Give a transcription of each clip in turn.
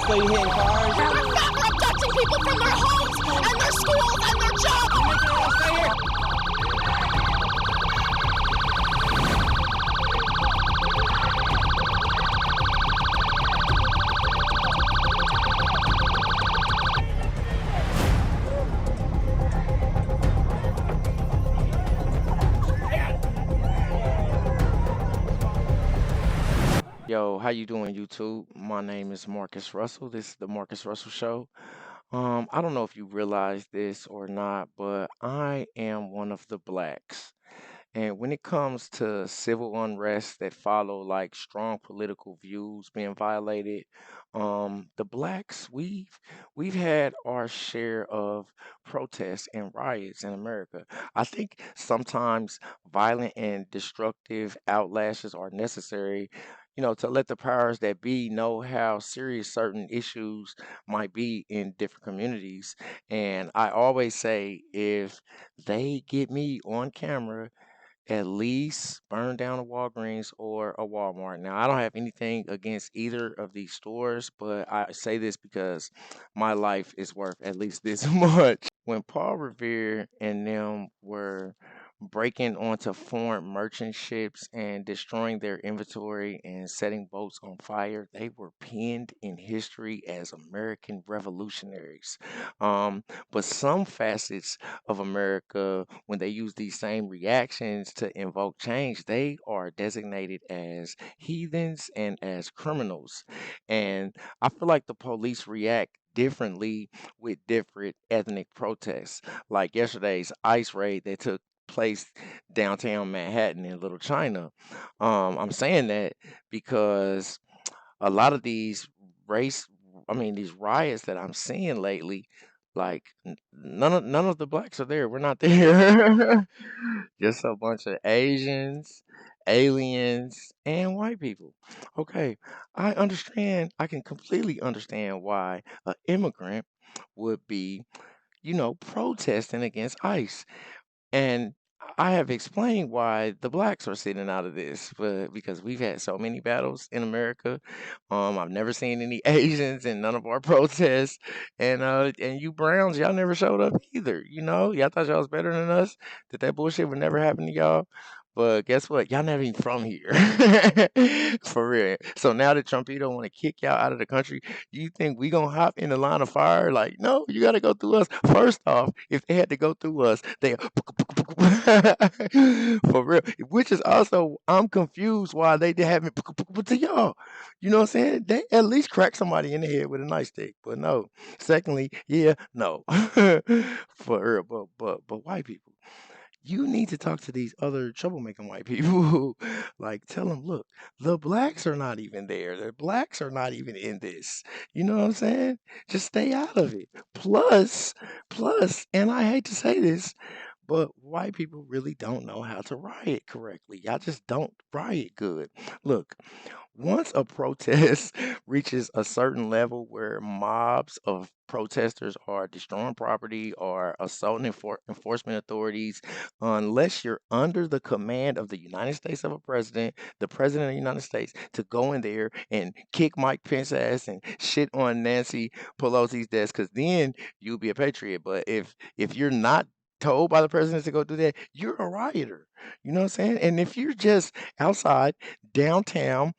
still you hitting cars? Matter of fact, we're abducting people from their homes and their schools and their jobs. You making us stay here? Yo, how you doing, YouTube? My name is Marcus Russell. This is the Marcus Russell Show. I don't know if you realize this or not, but I am one of the blacks. And when it comes to civil unrest that follow like strong political views being violated, the blacks we've had our share of protests and riots in America. I think sometimes violent and destructive outlashes are necessary, to let the powers that be know how serious certain issues might be in different communities. And I always say if they get me on camera, at least burn down a Walgreens or a Walmart. Now, I don't have anything against either of these stores, but I say this because my life is worth at least this much. When Paul Revere and them were breaking onto foreign merchant ships and destroying their inventory and setting boats on fire, they were penned in history as American revolutionaries. But some facets of America, when they use these same reactions to invoke change, they are designated as heathens and as criminals. And I feel like the police react differently with different ethnic protests. Like yesterday's ICE raid that took place downtown Manhattan in Little China. I'm saying that because a lot of race these riots that I'm seeing lately, like none of the blacks are there. We're not there. Just a bunch of Asians, aliens, and white people. Okay, I can completely understand why an immigrant would be, protesting against ICE. And I have explained why the blacks are sitting out of this, but because we've had so many battles in America. I've never seen any Asians in none of our protests, and you Browns, y'all never showed up either. Y'all thought y'all was better than us. That bullshit would never happen to y'all. But guess what? Y'all not even from here. For real. So now that Trumpito want to kick y'all out of the country, you think we gonna hop in the line of fire? Like, no, you gotta go through us. First off, if they had to go through us, they for real. Which is also, I'm confused why they haven't to y'all. You know what I'm saying? They at least crack somebody in the head with a nightstick. But no. Secondly, yeah, no. For real. But white people, you need to talk to these other troublemaking white people. Like, tell them, look, the blacks are not even there. The blacks are not even in this. You know what I'm saying? Just stay out of it. Plus, and I hate to say this, but white people really don't know how to riot correctly. Y'all just don't riot good. Look, once a protest reaches a certain level where mobs of protesters are destroying property or assaulting enforcement authorities, unless you're under the command of the United States of a president, the president of the United States, to go in there and kick Mike Pence ass and shit on Nancy Pelosi's desk, because then you'll be a patriot. But if you're not told by the president to go do that, you're a rioter. You know what I'm saying? And if you're just outside downtown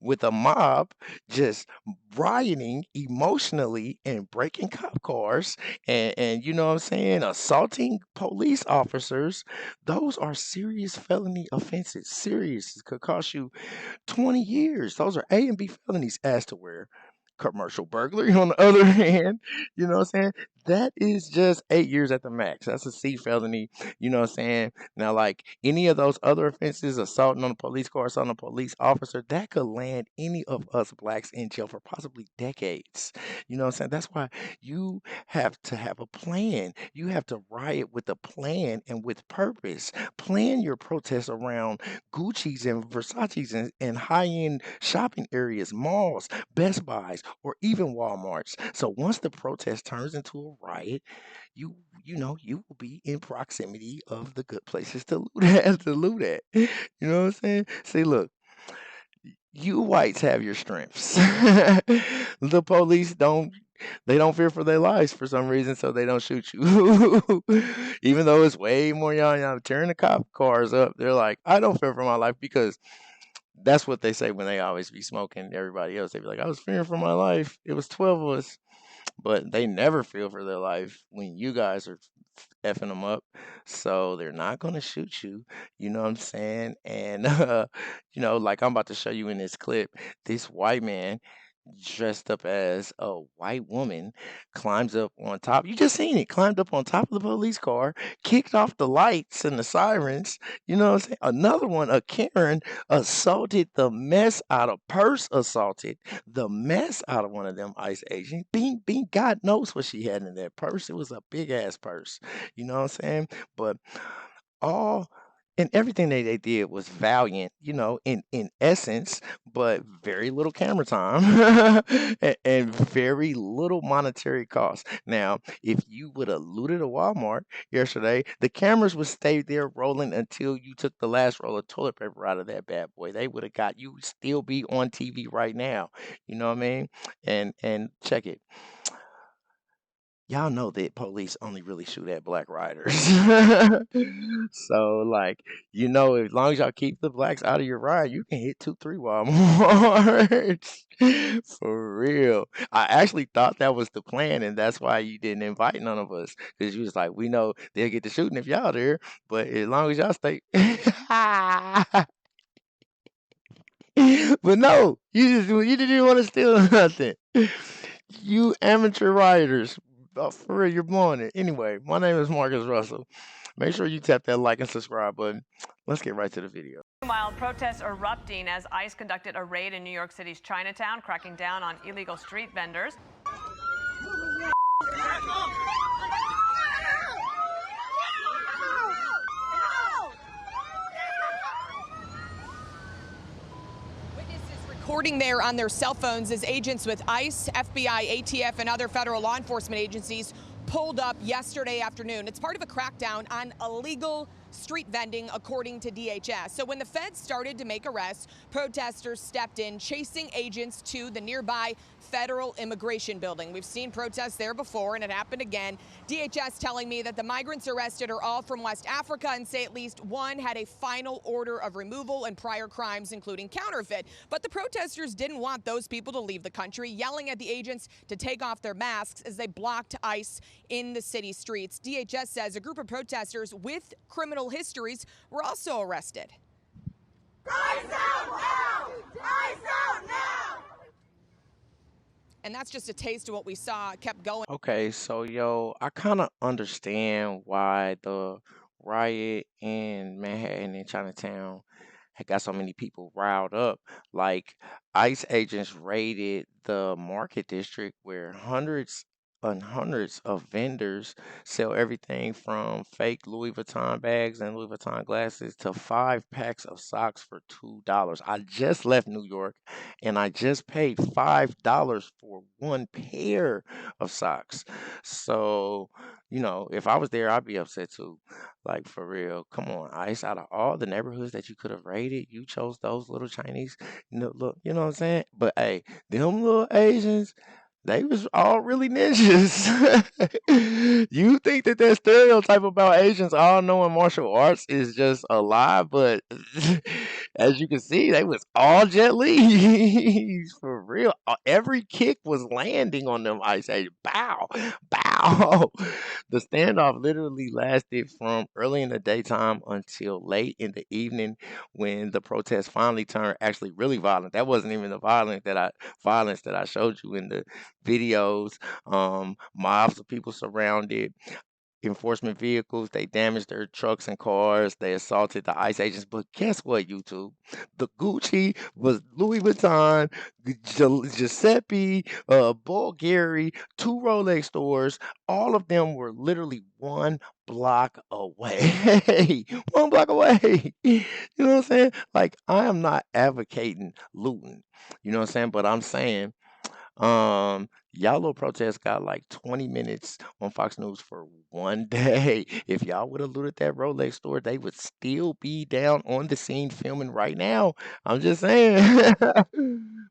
with a mob just rioting emotionally and breaking cop cars and you know what I'm saying, assaulting police officers, those are serious felony offenses. Serious. It could cost you 20 years. Those are A and B felonies as to where commercial burglary on the other hand, you know what I'm saying? That is just 8 years at the max. That's a C felony, you know what I'm saying? Now, like any of those other offenses, assaulting on a police car, assaulting on a police officer, that could land any of us blacks in jail for possibly decades. You know what I'm saying? That's why you have to have a plan. You have to riot with a plan and with purpose. Plan your protests around Gucci's and Versace's and high-end shopping areas, malls, Best Buys, or even Walmarts. So once the protest turns into a riot, you will be in proximity of the good places to loot at. To loot at. You know what I'm saying? See, look, You whites have your strengths. The police don't. They don't fear for their lives for some reason, so they don't shoot you. Even though it's way more y'all tearing the cop cars up, they're like, I don't fear for my life because that's what they say when they always be smoking everybody else. They be like, I was fearing for my life. It was 12 of us. But they never feel for their life when you guys are effing them up. So they're not going to shoot you. You know what I'm saying? And, like I'm about to show you in this clip, this white man dressed up as a white woman climbs up on top. You just seen it. Climbed up on top of the police car, kicked off the lights and the sirens. You know what I'm saying? Another one, a Karen, assaulted the mess out of purse, assaulted the mess out of one of them ICE agents. Being, God knows what she had in that purse. It was a big ass purse. You know what I'm saying? But all and everything they did was valiant, in essence, but very little camera time and very little monetary cost. Now, if you would have looted a Walmart yesterday, the cameras would stay there rolling until you took the last roll of toilet paper out of that bad boy. They would have got you still be on TV right now. You know what I mean? And check it. Y'all know that police only really shoot at black riders. So, like, as long as y'all keep the blacks out of your ride, you can hit 2, 3 Walmarts. For real. I actually thought that was the plan, and that's why you didn't invite none of us. Because you was like, we know they'll get to shooting if y'all there, but as long as y'all stay. But no, you didn't want to steal nothing. You amateur rioters. Oh, for real, you're blowing it. Anyway, my name is Marcus Russell. Make sure you tap that like and subscribe button. Let's get right to the video. Meanwhile, protests erupting as ICE conducted a raid in New York City's Chinatown, cracking down on illegal street vendors. Recording there on their cell phones as agents with ICE, FBI, ATF, and other federal law enforcement agencies pulled up yesterday afternoon. It's part of a crackdown on illegal street vending, according to DHS. So when the feds started to make arrests, protesters stepped in, chasing agents to the nearby federal immigration building. We've seen protests there before, and it happened again. DHS telling me that the migrants arrested are all from West Africa and say at least one had a final order of removal and prior crimes, including counterfeit. But the protesters didn't want those people to leave the country, yelling at the agents to take off their masks as they blocked ICE in the city streets. DHS says a group of protesters with criminal histories were also arrested. ICE out now! ICE out now! And that's just a taste of what we saw. It kept going. Okay, so I kind of understand why the riot in Manhattan and Chinatown had got so many people riled up. Like, ICE agents raided the market district where hundreds and hundreds of vendors sell everything from fake Louis Vuitton bags and Louis Vuitton glasses to 5 packs of socks for $2. I just left New York and I just paid $5 for one pair of socks. So, if I was there, I'd be upset too. Like, for real. Come on, ICE, out of all the neighborhoods that you could have raided, you chose those little Chinese. Look, you know what I'm saying? But hey, them little Asians, they was all really ninjas. You think that stereotype about Asians all knowing martial arts is just a lie, but as you can see, they was all Jet Li. For real. Every kick was landing on them ice agents. Bow, bow. The standoff literally lasted from early in the daytime until late in the evening when the protest finally turned actually really violent. That wasn't even the violence that I showed you in the videos. Mobs of people surrounded enforcement vehicles. They damaged their trucks and cars. They assaulted the ICE agents. But guess what, YouTube? The Gucci was Louis Vuitton, Giuseppe, Bulgari, 2 Rolex stores. All of them were literally 1 block away. 1 block away. You know what I'm saying? Like, I am not advocating looting. You know what I'm saying? But I'm saying Y'all little protest got like 20 minutes on Fox News for one day. If y'all would have looted that Rolex store, they would still be down on the scene filming right now. I'm just saying.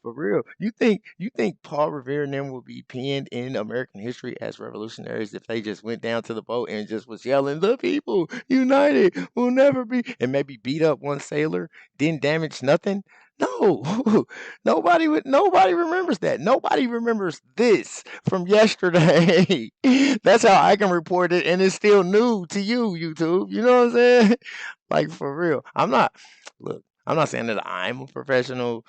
For real. You think Paul Revere and them would be pinned in American history as revolutionaries if they just went down to the boat and just was yelling, "The people united will never be," and maybe beat up one sailor, didn't damage nothing? No. Nobody remembers that. Nobody remembers this from yesterday. That's how I can report it, and it's still new to you, YouTube. You know what I'm saying? Like, for real. I'm not saying that I'm a professional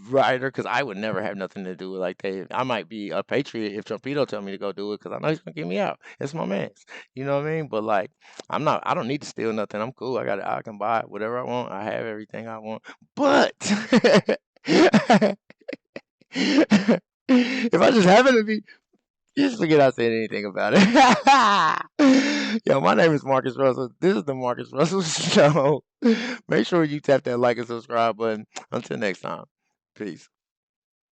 writer because I would never have nothing to do with like that. I might be a patriot if Trumpito tell me to go do it because I know he's gonna get me out. It's my man's. You know what I mean? But like, I'm not. I don't need to steal nothing. I'm cool. I can buy whatever I want. I have everything I want. But if I just happen to be, just forget I said anything about it. Yo, my name is Marcus Russell. This is the Marcus Russell Show. Make sure you tap that like and subscribe button. Until next time, peace.